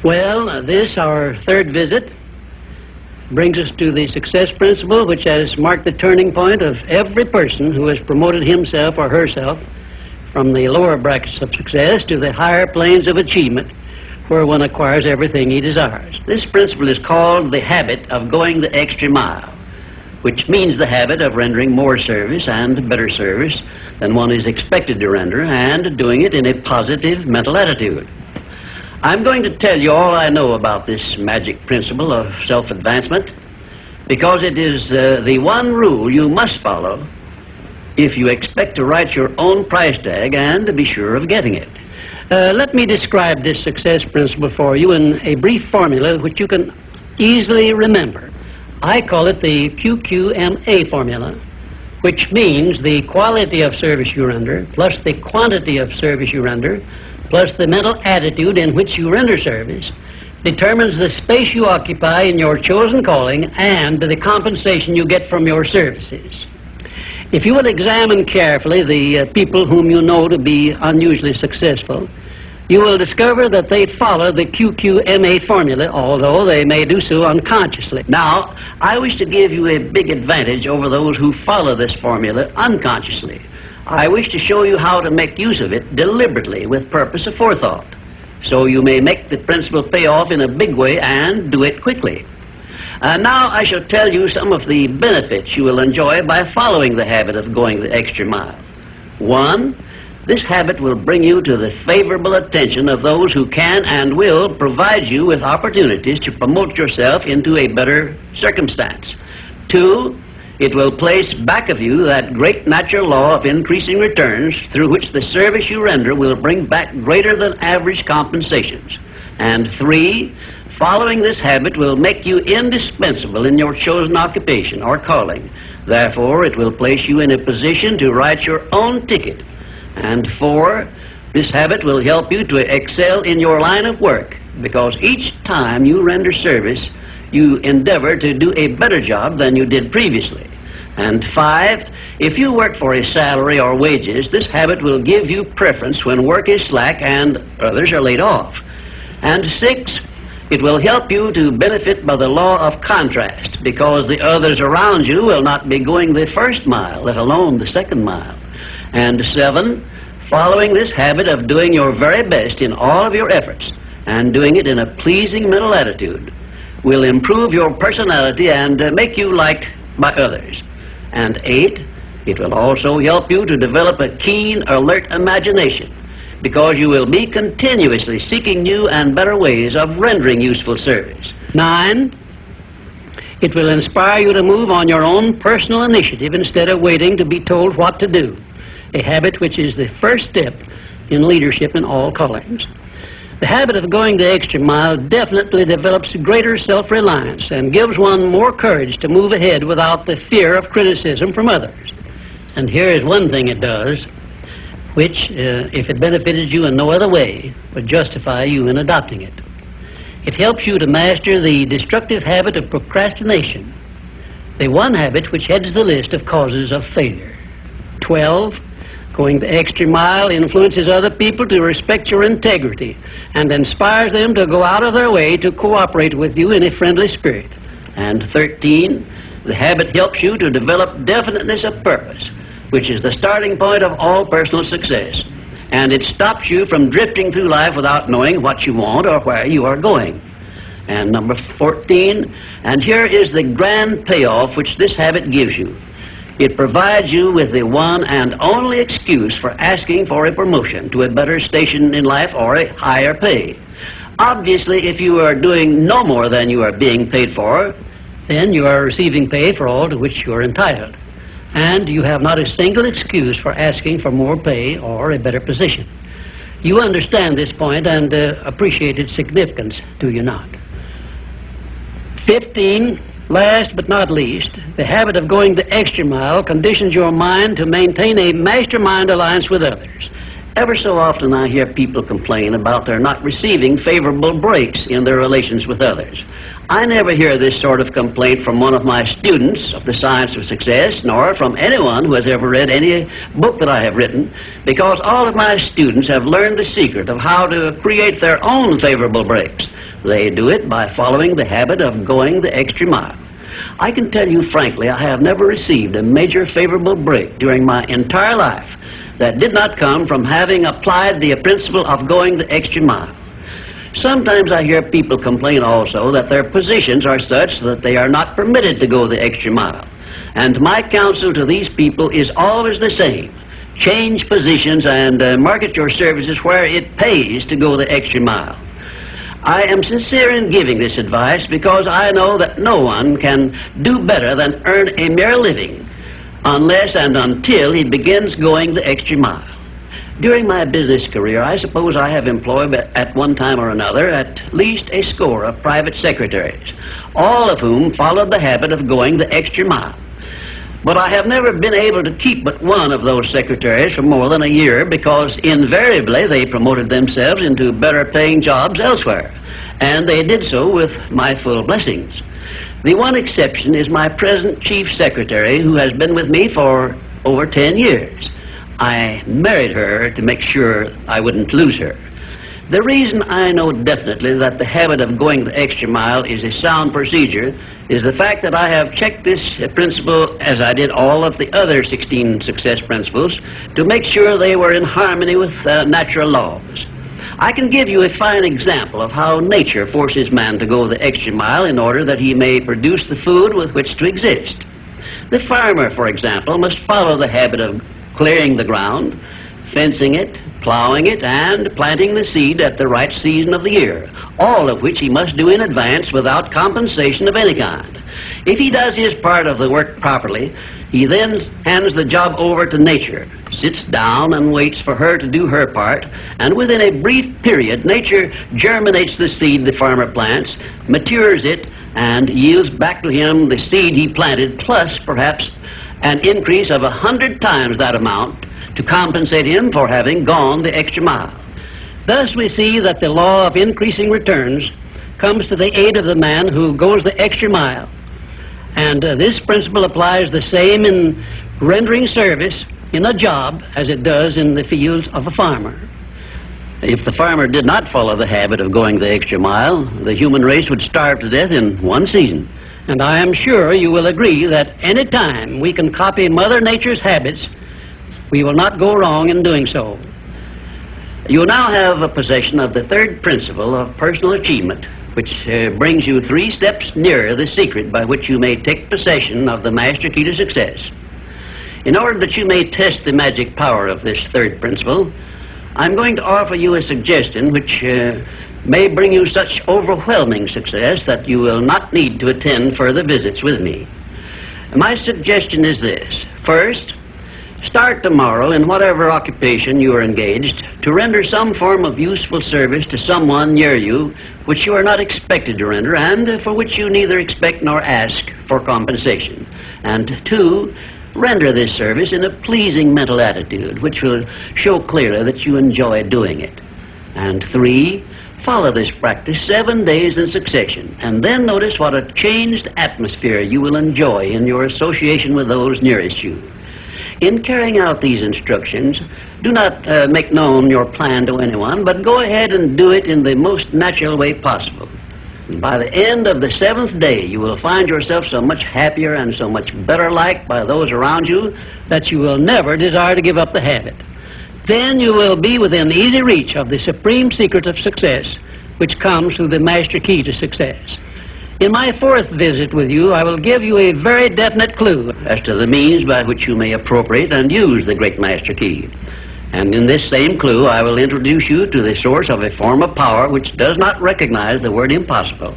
Well, this, our third visit, brings us to the success principle, which has marked the turning point of every person who has promoted himself or herself from the lower brackets of success to the higher planes of achievement, where one acquires everything he desires. This principle is called the habit of going the extra mile, which means the habit of rendering more service and better service than one is expected to render, and doing it in a positive mental attitude. I'm going to tell you all I know about this magic principle of self-advancement, because it is the one rule you must follow if you expect to write your own price tag and to be sure of getting it. Let me describe this success principle for you in a brief formula which you can easily remember. I call it the QQMA formula, which means the quality of service you render plus the quantity of service you render plus the mental attitude in which you render service determines the space you occupy in your chosen calling and the compensation you get from your services. If you will examine carefully the people whom you know to be unusually successful, you will discover that they follow the QQMA formula, although they may do so unconsciously. Now, I wish to give you a big advantage over those who follow this formula unconsciously. I wish to show you how to make use of it deliberately with purpose of forethought, so you may make the principle pay off in a big way and do it quickly. Now I shall tell you some of the benefits you will enjoy by following the habit of going the extra mile. 1, this habit will bring you to the favorable attention of those who can and will provide you with opportunities to promote yourself into a better circumstance. 2, it will place back of you that great natural law of increasing returns through which the service you render will bring back greater than average compensations. And 3, following this habit will make you indispensable in your chosen occupation or calling. Therefore, it will place you in a position to write your own ticket. And 4, this habit will help you to excel in your line of work, because each time you render service, you endeavor to do a better job than you did previously. And 5, if you work for a salary or wages, this habit will give you preference when work is slack and others are laid off. And 6, it will help you to benefit by the law of contrast, because the others around you will not be going the first mile, let alone the second mile. And 7, following this habit of doing your very best in all of your efforts and doing it in a pleasing mental attitude will improve your personality and make you liked by others. And 8, it will also help you to develop a keen, alert imagination, because you will be continuously seeking new and better ways of rendering useful service. 9, it will inspire you to move on your own personal initiative instead of waiting to be told what to do, a habit which is the first step in leadership in all callings. The habit of going the extra mile definitely develops greater self-reliance and gives one more courage to move ahead without the fear of criticism from others. And here is one thing it does, which, if it benefited you in no other way, would justify you in adopting it. It helps you to master the destructive habit of procrastination, the one habit which heads the list of causes of failure. 12, going the extra mile influences other people to respect your integrity and inspires them to go out of their way to cooperate with you in a friendly spirit. And 13, the habit helps you to develop definiteness of purpose, which is the starting point of all personal success, and it stops you from drifting through life without knowing what you want or where you are going. And number 14, and here is the grand payoff which this habit gives you. It provides you with the one and only excuse for asking for a promotion to a better station in life or a higher pay. Obviously, if you are doing no more than you are being paid for, then you are receiving pay for all to which you are entitled, and you have not a single excuse for asking for more pay or a better position. You understand this point and appreciate its significance, do you not? 15, last but not least, the habit of going the extra mile conditions your mind to maintain a mastermind alliance with others. Ever so often I hear people complain about their not receiving favorable breaks in their relations with others. I never hear this sort of complaint from one of my students of the science of success, nor from anyone who has ever read any book that I have written, because all of my students have learned the secret of how to create their own favorable breaks. They do it by following the habit of going the extra mile. I can tell you frankly, I have never received a major favorable break during my entire life that did not come from having applied the principle of going the extra mile. Sometimes I hear people complain also that their positions are such that they are not permitted to go the extra mile. And my counsel to these people is always the same. Change positions and market your services where it pays to go the extra mile. I am sincere in giving this advice because I know that no one can do better than earn a mere living unless and until he begins going the extra mile. During my business career, I suppose I have employed at one time or another at least a score of private secretaries, all of whom followed the habit of going the extra mile. But I have never been able to keep but one of those secretaries for more than a year because invariably they promoted themselves into better paying jobs elsewhere, and they did so with my full blessings. The one exception is my present chief secretary, who has been with me for over 10 years. I married her to make sure I wouldn't lose her. The reason I know definitely that the habit of going the extra mile is a sound procedure is the fact that I have checked this principle, as I did all of the other 16 success principles, to make sure they were in harmony with natural laws. I can give you a fine example of how nature forces man to go the extra mile in order that he may produce the food with which to exist. The farmer, for example, must follow the habit of clearing the ground, fencing it, plowing it, and planting the seed at the right season of the year, all of which he must do in advance without compensation of any kind. If he does his part of the work properly, he then hands the job over to nature, sits down and waits for her to do her part, and within a brief period, nature germinates the seed the farmer plants, matures it, and yields back to him the seed he planted, plus perhaps an increase of 100 times that amount to compensate him for having gone the extra mile. Thus we see that the law of increasing returns comes to the aid of the man who goes the extra mile. And this principle applies the same in rendering service in a job as it does in the fields of a farmer. If the farmer did not follow the habit of going the extra mile, the human race would starve to death in one season. And I am sure you will agree that any time we can copy Mother Nature's habits, we will not go wrong in doing so. You now have a possession of the third principle of personal achievement, which brings you 3 steps nearer the secret by which you may take possession of the master key to success. In order that you may test the magic power of this third principle, I'm going to offer you a suggestion which may bring you such overwhelming success that you will not need to attend further visits with me. My suggestion is this. First, start tomorrow in whatever occupation you are engaged to render some form of useful service to someone near you which you are not expected to render and for which you neither expect nor ask for compensation. And 2, render this service in a pleasing mental attitude which will show clearly that you enjoy doing it. And 3, follow this practice 7 days in succession, and then notice what a changed atmosphere you will enjoy in your association with those nearest you. In carrying out these instructions, do not make known your plan to anyone, but go ahead and do it in the most natural way possible. And by the end of the 7th day, you will find yourself so much happier and so much better liked by those around you that you will never desire to give up the habit. Then you will be within easy reach of the supreme secret of success, which comes through the master key to success. In my 4th visit with you, I will give you a very definite clue as to the means by which you may appropriate and use the great master key. And in this same clue, I will introduce you to the source of a form of power which does not recognize the word impossible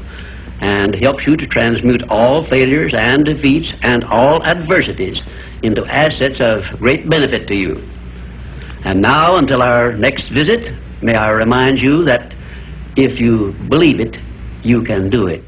and helps you to transmute all failures and defeats and all adversities into assets of great benefit to you. And now, until our next visit, may I remind you that if you believe it, you can do it.